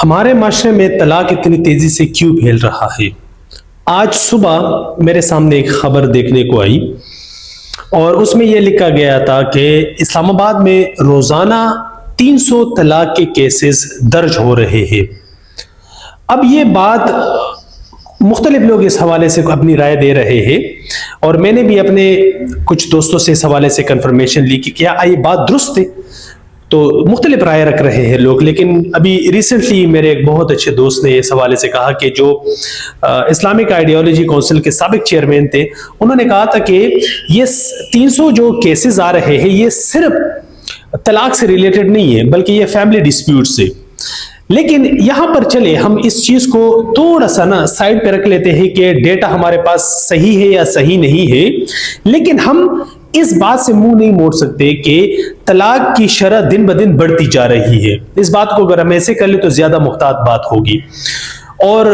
ہمارے معاشرے میں طلاق اتنی تیزی سے کیوں پھیل رہا ہے؟ آج صبح میرے سامنے ایک خبر دیکھنے کو آئی اور اس میں یہ لکھا گیا تھا کہ اسلام آباد میں روزانہ 300 طلاق کے کیسز درج ہو رہے ہیں۔ اب یہ بات مختلف لوگ اس حوالے سے اپنی رائے دے رہے ہیں اور میں نے بھی اپنے کچھ دوستوں سے اس حوالے سے کنفرمیشن لی کہ کیا یہ بات درست ہے، تو مختلف رائے رکھ رہے ہیں لوگ۔ لیکن ابھی ریسنٹلی میرے ایک بہت اچھے دوست نے اس حوالے سے کہا کہ جو اسلامک آئیڈیالوجی کونسل کے سابق چیئرمین تھے، انہوں نے کہا تھا کہ یہ 300 جو کیسز آ رہے ہیں یہ صرف طلاق سے ریلیٹڈ نہیں ہے بلکہ یہ فیملی ڈسپیوٹ سے۔ لیکن یہاں پر چلے ہم اس چیز کو تھوڑا سا سائڈ پہ رکھ لیتے ہیں کہ ڈیٹا ہمارے پاس صحیح ہے یا صحیح نہیں ہے، لیکن ہم اس بات سے منہ نہیں موڑ سکتے کہ طلاق کی شرح دن بدن بڑھتی جا رہی ہے۔ اس بات کو اگر ہم ایسے کر لیں تو زیادہ محتاط بات ہوگی۔ اور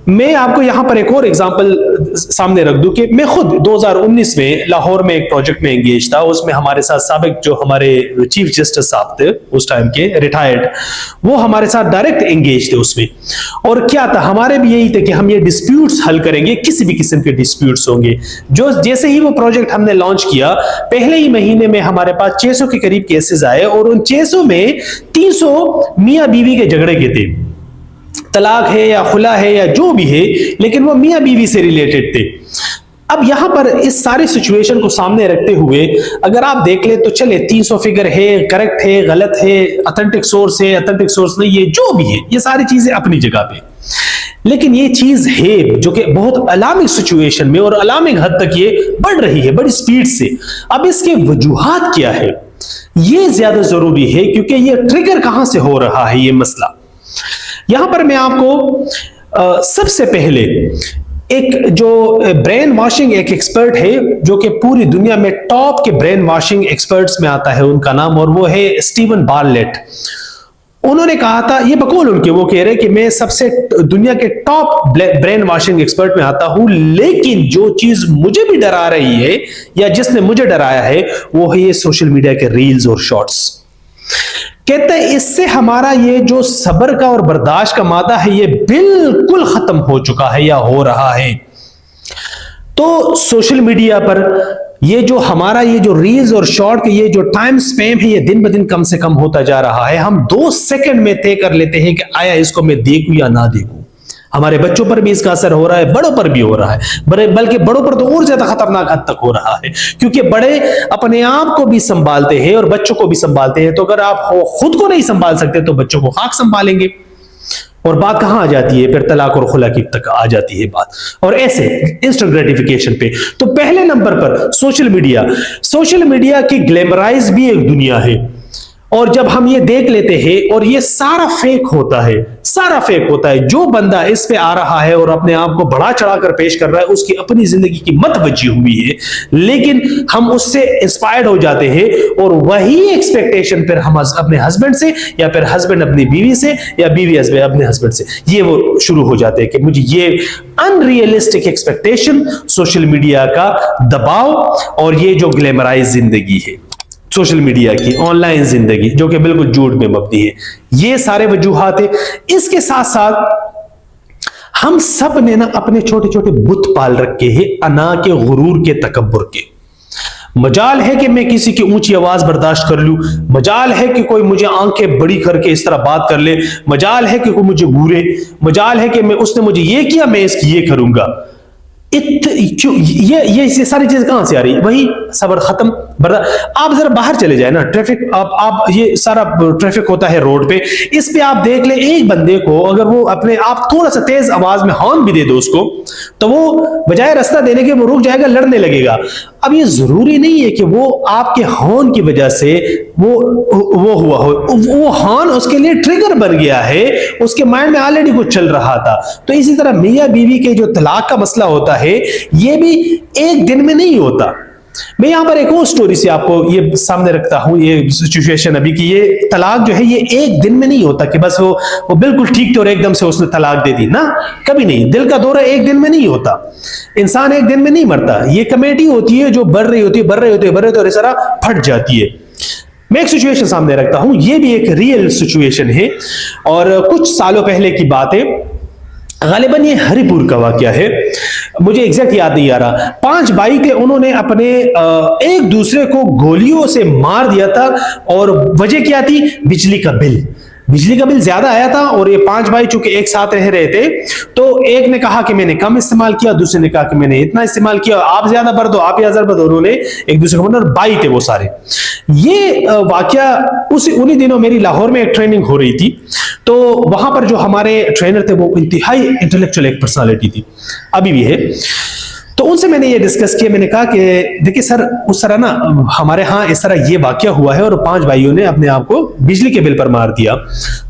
میں آپ کو یہاں پر ایک اور ایگزامپل سامنے رکھ دوں کہ میں خود 2019 میں لاہور میں ایک پروجیکٹ میں انگیج تھا۔ اس میں ہمارے ساتھ سابق جو ہمارے چیف جسٹس صاحب تھے اس ٹائم کے، ریٹائرڈ، وہ ہمارے ساتھ ڈائریکٹ انگیج تھے اس میں۔ اور کیا تھا، ہمارے بھی یہی تھے کہ ہم یہ ڈسپیوٹس حل کریں گے، کسی بھی قسم کے ڈسپیوٹس ہوں گے۔ جو جیسے ہی وہ پروجیکٹ ہم نے لانچ کیا، پہلے ہی مہینے میں ہمارے پاس 600 کے قریب کیسز آئے اور ان 600 میں 300 میاں بیوی کے جھگڑے کے تھے۔ طلاق ہے یا خلا ہے یا جو بھی ہے، لیکن وہ میاں بیوی سے ریلیٹڈ تھے۔ اب یہاں پر اس ساری سچویشن کو سامنے رکھتے ہوئے اگر آپ دیکھ لیں تو چلے 300 فگر ہے، کریکٹ ہے، غلط ہے، اتھینٹک سورس ہے، اتھینٹک سورس نہیں ہے، جو بھی ہے، یہ ساری چیزیں اپنی جگہ پہ، لیکن یہ چیز ہے جو کہ بہت الارمنگ سچویشن میں اور الارمنگ حد تک یہ بڑھ رہی ہے بڑی سپیڈ سے۔ اب اس کے وجوہات کیا ہے، یہ زیادہ ضروری ہے، کیونکہ یہ ٹریگر کہاں سے ہو رہا ہے یہ مسئلہ۔ یہاں پر میں آپ کو سب سے پہلے ایک جو برین واشنگ ایک ایکسپرٹ ہے جو کہ پوری دنیا میں ٹاپ کے برین واشنگ ایکسپرٹس میں آتا ہے، ان کا نام، اور وہ ہے اسٹیون بارلیٹ۔ انہوں نے کہا تھا، یہ بقول ان کے، وہ کہہ رہے کہ میں سب سے دنیا کے ٹاپ برین واشنگ ایکسپرٹ میں آتا ہوں، لیکن جو چیز مجھے بھی ڈرا رہی ہے یا جس نے مجھے ڈرایا ہے وہ ہے یہ سوشل میڈیا کے ریلز اور شارٹس۔ کہتے ہیں اس سے ہمارا یہ جو صبر کا اور برداشت کا مادہ ہے یہ بالکل ختم ہو چکا ہے یا ہو رہا ہے۔ تو سوشل میڈیا پر یہ جو ہمارا یہ جو ریلز اور شارٹ کے یہ جو ٹائم سپیم ہے یہ دن بدن کم سے کم ہوتا جا رہا ہے۔ ہم 2 سیکنڈ میں طے کر لیتے ہیں کہ آیا اس کو میں دیکھوں یا نہ دیکھوں۔ ہمارے بچوں پر بھی اس کا اثر ہو رہا ہے، بڑوں پر بھی ہو رہا ہے، بلکہ بڑوں پر تو اور زیادہ خطرناک حد تک ہو رہا ہے، کیونکہ بڑے اپنے آپ کو بھی سنبھالتے ہیں اور بچوں کو بھی سنبھالتے ہیں۔ تو اگر آپ خود کو نہیں سنبھال سکتے تو بچوں کو خاک سنبھالیں گے، اور بات کہاں آ جاتی ہے پھر طلاق اور خلا کی تک آ جاتی ہے بات، اور ایسے انسٹنٹ گریٹیفیکیشن پہ۔ تو پہلے نمبر پر سوشل میڈیا کی گلیمرائز بھی ایک دنیا ہے، اور جب ہم یہ دیکھ لیتے ہیں اور یہ سارا فیک ہوتا ہے، جو بندہ اس پہ آ رہا ہے اور اپنے آپ کو بڑا چڑھا کر پیش کر رہا ہے، اس کی اپنی زندگی کی مت بچی ہوئی ہے، لیکن ہم اس سے انسپائرڈ ہو جاتے ہیں اور وہی ایکسپیکٹیشن پھر ہم اپنے ہسبینڈ سے، یا پھر ہسبینڈ اپنی بیوی سے، یا بیوی اپنے ہسبینڈ سے، یہ وہ شروع ہو جاتے ہیں کہ مجھے یہ ان ریئلسٹک ایکسپیکٹیشن، سوشل میڈیا کا دباؤ اور یہ جو گلیمرائز زندگی ہے سوشل میڈیا کی آن لائن زندگی جو کہ بالکل جھوٹ میں مبنی ہے، یہ سارے وجوہات ہیں۔ اس کے ساتھ ساتھ ہم سب نے اپنے چھوٹے چھوٹے بت پال رکھے ہیں، انا کے، غرور کے، تکبر کے۔ مجال ہے کہ میں کسی کی اونچی آواز برداشت کر لوں، مجال ہے کہ کوئی مجھے آنکھیں بڑی کر کے اس طرح بات کر لے، مجال ہے کہ کوئی مجھے گورے، مجال ہے کہ اس نے مجھے یہ کیا میں اس کی یہ کروں گا۔ یہ ساری چیز کہاں سے آ رہی ہے؟ وہی صبر ختم۔ آپ ذرا باہر چلے جائیں نا، ٹریفک، آپ یہ سارا ٹریفک ہوتا ہے روڈ پہ، اس پہ آپ دیکھ لیں ایک بندے کو اگر وہ اپنے آپ تھوڑا سا تیز آواز میں ہارن بھی دے دو اس کو، تو وہ بجائے راستہ دینے کے وہ رک جائے گا، لڑنے لگے گا۔ اب یہ ضروری نہیں ہے کہ وہ آپ کے ہارن کی وجہ سے وہ ہوا ہو، وہ ہارن اس کے لیے ٹریگر بن گیا ہے، اس کے مائنڈ میں آلریڈی کچھ چل رہا تھا۔ تو اسی طرح میاں بیوی کے جو طلاق کا مسئلہ ہوتا ہے یہ بھی ایک دن میں نہیں ہوتا۔ میں یہاں پر ایک اور سٹوری سے آپ کو یہ سامنے رکھتا ہوں، یہ سچویشن ابھی کی، یہ طلاق جو ہے یہ ایک دن میں نہیں ہوتا کہ بس وہ بالکل ٹھیک تھے اور ایک دم سے اس نے طلاق دے دی، نا، کبھی نہیں۔ دل کا دورہ ایک دن میں نہیں ہوتا، انسان ایک دن میں نہیں مرتا، یہ کمیٹی ہوتی ہے جو بڑھ رہی ہوتی ہے اور اس طرح پھٹ جاتی ہے۔ میں ایک سچویشن سامنے رکھتا ہوں, یہ بھی ایک ریئل سچویشن ہے, اور کچھ سالوں پہلے کی بات ہے, غالباً یہ ہری پور کا واقعہ ہے, مجھے ایگزیکٹ یاد نہیں آ رہا. 5 بھائی تھے, انہوں نے اپنے ایک دوسرے کو گولیوں سے مار دیا تھا, اور وجہ کیا تھی؟ بجلی کا بل. بجلی کا بل زیادہ آیا تھا, اور یہ 5 بھائی چونکہ ایک ساتھ رہ رہے تھے, تو ایک نے کہا کہ میں نے کم استعمال کیا, دوسرے نے کہا کہ میں نے اتنا استعمال کیا, آپ زیادہ بھر دو, آپ زیادہ بھر دو. انہوں نے ایک دوسرے کو مطلب بھائی تھے وہ سارے. یہ واقعہ انہی دنوں میری لاہور میں ایک ٹریننگ ہو رہی تھی, تو وہاں پر جو ہمارے ٹرینر تھے وہ انتہائی انٹلیکچوئل ایک پرسنالٹی تھی, ابھی بھی ہے. تو ان سے میں نے یہ ڈسکس کیا, میں نے کہا کہ دیکھیں سر, اس طرح نا ہمارے ہاں اس طرح یہ واقعہ ہوا ہے, اور 5 بھائیوں نے اپنے آپ کو بجلی کے بل پر مار دیا.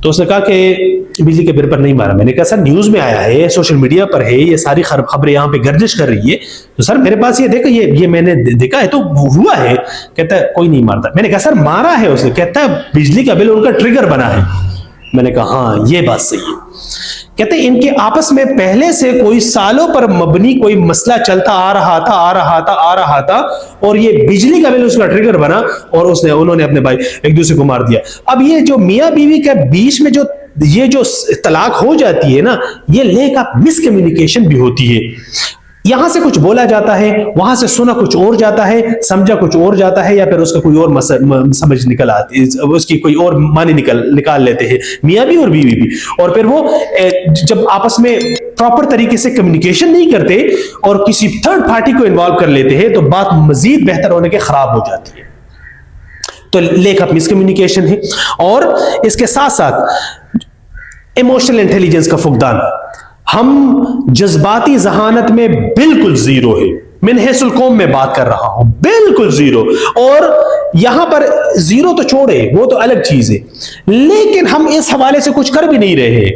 تو اس نے کہا کہ بجلی کے بل پر نہیں مارا. میں نے کہا سر نیوز میں آیا ہے, سوشل میڈیا پر ہے, یہ ساری خبریں یہاں پہ گردش کر رہی ہے, تو سر میرے پاس یہ دیکھو, یہ میں نے دیکھا ہے, تو ہوا ہے. کہتا ہے کوئی نہیں مارتا. میں نے کہا سر مارا ہے اس نے. کہتا ہے بجلی کا بل ان کا ٹریگر بنا ہے. میں نے کہا ہاں یہ بات صحیح ہے. کہتے ہیں ان کے آپس میں پہلے سے کوئی سالوں پر مبنی کوئی مسئلہ چلتا آ رہا تھا, اور یہ بجلی کا بل اس کا ٹریگر بنا, اور انہوں نے اپنے بھائی ایک دوسرے کو مار دیا. اب یہ جو میاں بیوی کے بیچ میں جو طلاق ہو جاتی ہے نا, یہ لیک آف مس کمیونیکیشن بھی ہوتی ہے. یہاں سے کچھ بولا جاتا ہے, وہاں سے سنا کچھ اور جاتا ہے, سمجھا کچھ اور جاتا ہے, یا پھر اس کا کوئی اور سمجھ نکل آتی ہے, اس کی کوئی اور معنی نکال لیتے ہیں میاں بھی اور بیوی بھی. اور پھر وہ جب آپس میں پراپر طریقے سے کمیونیکیشن نہیں کرتے اور کسی تھرڈ پارٹی کو انوالو کر لیتے ہیں, تو بات مزید بہتر ہونے کے خراب ہو جاتی ہے. تو لیک آف مس کمیونیکیشن ہے. اور اس کے ساتھ ساتھ ایموشنل انٹیلیجنس کا فقدان. ہم جذباتی ذہانت میں بالکل زیرو ہے. من حیث القوم میں بات کر رہا ہوں, بالکل زیرو. اور یہاں پر زیرو تو چھوڑے, وہ تو الگ چیز ہے, لیکن ہم اس حوالے سے کچھ کر بھی نہیں رہے.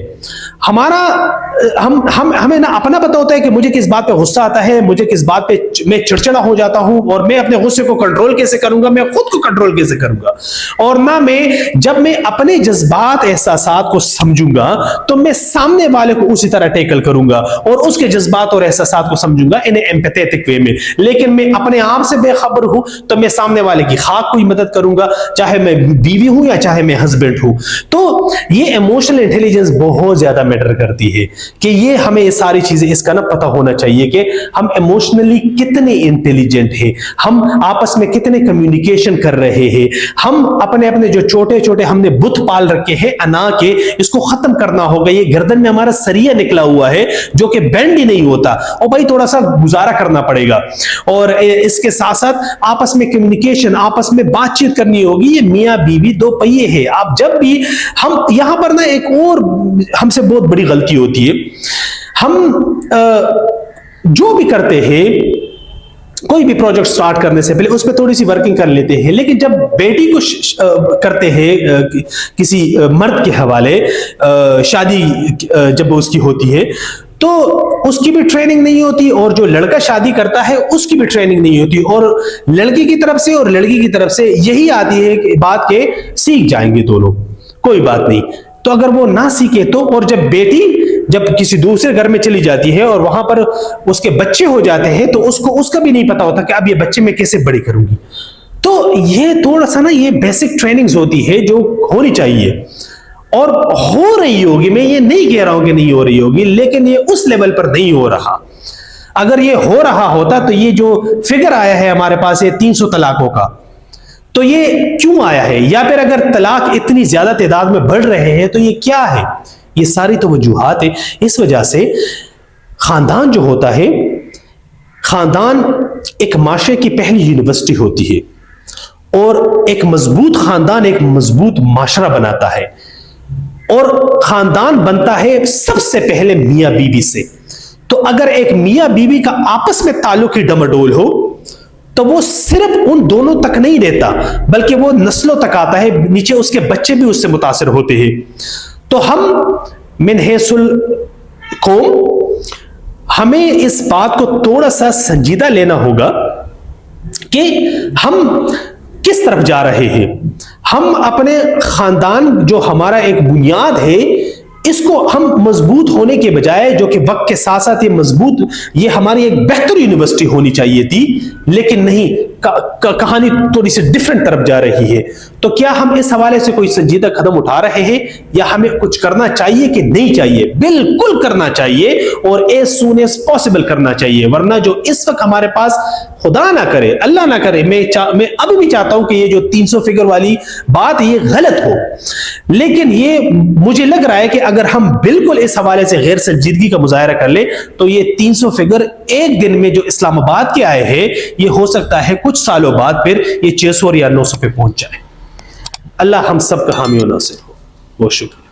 ہمیں نہ اپنا پتہ ہوتا ہے کہ مجھے کس بات پہ غصہ آتا ہے, مجھے کس بات پہ میں چڑچڑا ہو جاتا ہوں, اور میں اپنے غصے کو کنٹرول کیسے کروں گا, میں خود کو کنٹرول کیسے کروں گا. اور نہ جب میں اپنے جذبات احساسات کو سمجھوں گا, تو میں سامنے والے کو اسی طرح ٹیکل کروں گا, اور اس کے جذبات اور احساسات کو سمجھوں گا انہیں ایمپیتھیٹک وے میں. لیکن میں اپنے آپ سے بے خبر ہوں, تو میں سامنے والے کی خاک کو ہی مدد کروں گا, چاہے میں بیوی ہوں یا چاہے میں ہسبینڈ ہوں. تو یہ ایموشنل انٹیلیجنس بہت زیادہ میٹر کرتی ہے, کہ یہ ہمیں یہ ساری چیزیں اس کا نا پتہ ہونا چاہیے کہ ہم ایموشنلی کتنے انٹیلیجنٹ ہیں, ہم آپس میں کتنے کمیونیکیشن کر رہے ہیں, ہم اپنے جو چھوٹے ہم نے بت پال رکھے ہیں انا کے, اس کو ختم کرنا ہوگا. یہ گردن میں ہمارا سریا نکلا ہوا ہے جو کہ بینڈ ہی نہیں ہوتا, اور بھائی تھوڑا سا گزارا کرنا پڑے گا. اور اس کے ساتھ ساتھ آپس میں کمیونیکیشن, آپس میں بات چیت کرنی ہوگی. یہ میاں بیوی 2 پہیے ہیں. آپ جب بھی ہم یہاں پر نا ایک اور ہم سے بہت بڑی غلطی ہوتی ہے, ہم جو بھی کرتے ہیں, کوئی بھی پروجیکٹ سٹارٹ کرنے سے پہلے اس پہ تھوڑی سی ورکنگ کر لیتے ہیں, لیکن جب بیٹی کو کرتے ہیں کسی مرد کے حوالے, شادی جب اس کی ہوتی ہے, تو اس کی بھی ٹریننگ نہیں ہوتی, اور جو لڑکا شادی کرتا ہے اس کی بھی ٹریننگ نہیں ہوتی, اور لڑکی کی طرف سے اور لڑکی کی طرف سے یہی آتی ہے کہ بات کہ سیکھ جائیں گے دونوں, کوئی بات نہیں. تو اگر وہ نہ سیکھے تو, اور جب بیٹی جب کسی دوسرے گھر میں چلی جاتی ہے اور وہاں پر اس کے بچے ہو جاتے ہیں, تو اس کا بھی نہیں پتا ہوتا کہ اب یہ بچے میں کیسے بڑی کروں گی. تو یہ تھوڑا سا نا یہ بیسک ٹریننگز ہوتی ہے جو ہونی چاہیے, اور ہو رہی ہوگی. میں یہ نہیں کہہ رہا ہوں کہ نہیں ہو رہی ہوگی, لیکن یہ اس لیول پر نہیں ہو رہا. اگر یہ ہو رہا ہوتا تو یہ جو فگر آیا ہے ہمارے پاس یہ 300 طلاقوں کا, تو یہ کیوں آیا ہے؟ یا پھر اگر طلاق اتنی زیادہ تعداد میں بڑھ رہے ہیں تو یہ کیا ہے؟ یہ ساری تو وجوہات ہیں. اس وجہ سے خاندان جو ہوتا ہے, خاندان ایک معاشرے کی پہلی یونیورسٹی ہوتی ہے, اور ایک مضبوط خاندان ایک مضبوط معاشرہ بناتا ہے. اور خاندان بنتا ہے سب سے پہلے میاں بیوی سے. تو اگر ایک میاں بیوی کا آپس میں تعلق ہی ڈماڈول ہو, تو وہ صرف ان دونوں تک نہیں رہتا, بلکہ وہ نسلوں تک آتا ہے, نیچے اس کے بچے بھی اس سے متاثر ہوتے ہیں. تو ہم من حیث القوم ہمیں اس بات کو تھوڑا سا سنجیدہ لینا ہوگا کہ ہم کس طرف جا رہے ہیں. ہم اپنے خاندان جو ہمارا ایک بنیاد ہے, اس کو ہم مضبوط ہونے کے بجائے، جو کہ وقت کے ساتھ ساتھ یہ مضبوط، یہ ہماری ایک بہتر یونیورسٹی ہونی چاہیے تھی، لیکن نہیں، کہانی تھوڑی سی ڈیفرنٹ طرف جا رہی ہے. تو کیا ہم اس حوالے سے کوئی سنجیدہ قدم اٹھا رہے ہیں، یا ہمیں کچھ کرنا چاہیے کہ نہیں چاہیے؟ بالکل کرنا چاہیے، اور ایز سون ایز پاسبل کرنا چاہیے. ورنہ جو اس وقت ہمارے پاس، خدا نہ کرے، اللہ نہ کرے، میں ابھی بھی چاہتا ہوں کہ یہ جو 300 فگر والی بات یہ غلط ہو، لیکن یہ مجھے لگ رہا ہے کہ اگر ہم بالکل اس حوالے سے غیر سنجیدگی کا مظاہرہ کر لیں تو یہ 300 فگر ایک دن میں جو اسلام آباد کے آئے ہیں، یہ ہو سکتا ہے کچھ سالوں بعد پھر یہ 600 یا 900 پہ پہنچ جائے. اللہ ہم سب کا حامی و ناصر ہو. بہت شکریہ.